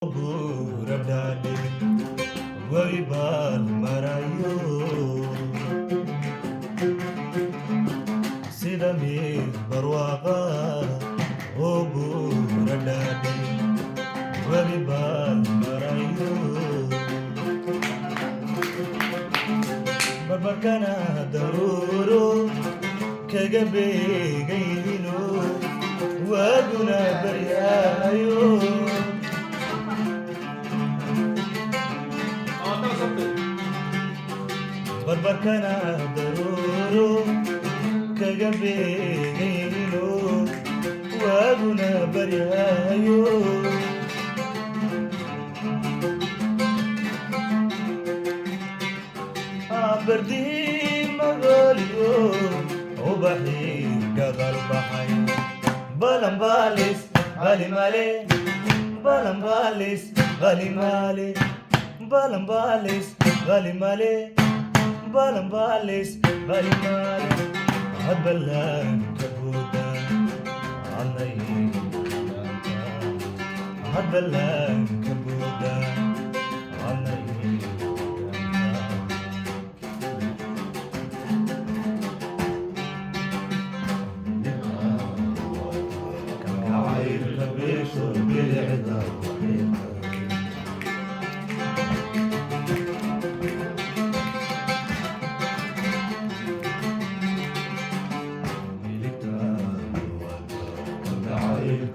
buradade Waribal marayo Sida mid barwaqa O buradade Waribal marayo Barbarkana daruro Kagabegayno Waguna baryayo barbarkana daruro kagabegayno waguna baryayo bardi magaliyo ubaxi gadal baxay balambalis galimale balambalis galimale balambalis galimale balambalis galimale hadbalan kabuda alay hadbalan kabuda alay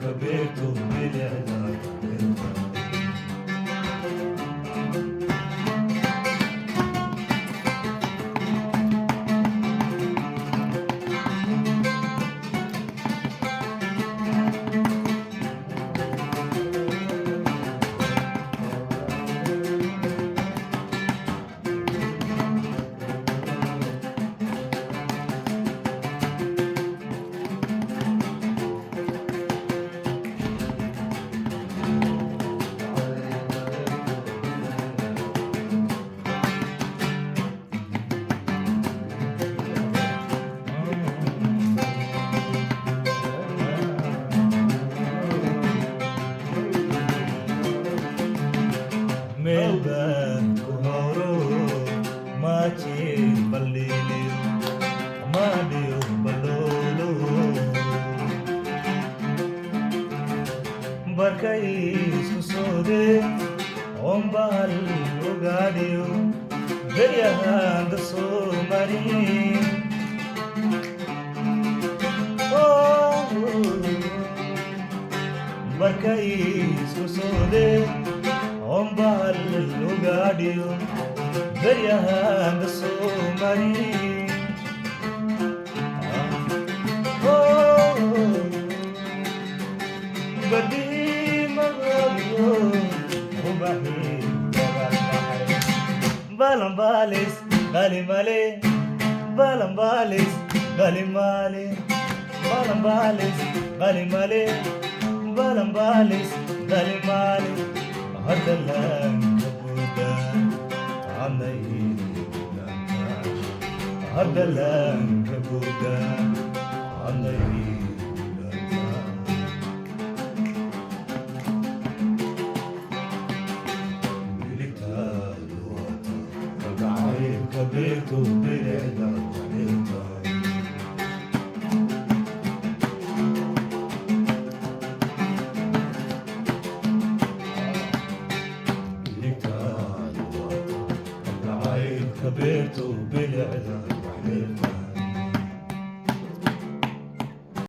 كبرت بالعذاب melban kumoro machi balili madio balolo barkai susode ombal ugadio veriyan da somari oh barkai susode ombal ugadio veriyan da somari oh badi magaliyo ubahi balambalis galimale balambalis galimale balambalis galimale balambalis galimale hadalan kabuda alay hadalan kabuda alay كبرت بالعذاب كبرت بالعذاب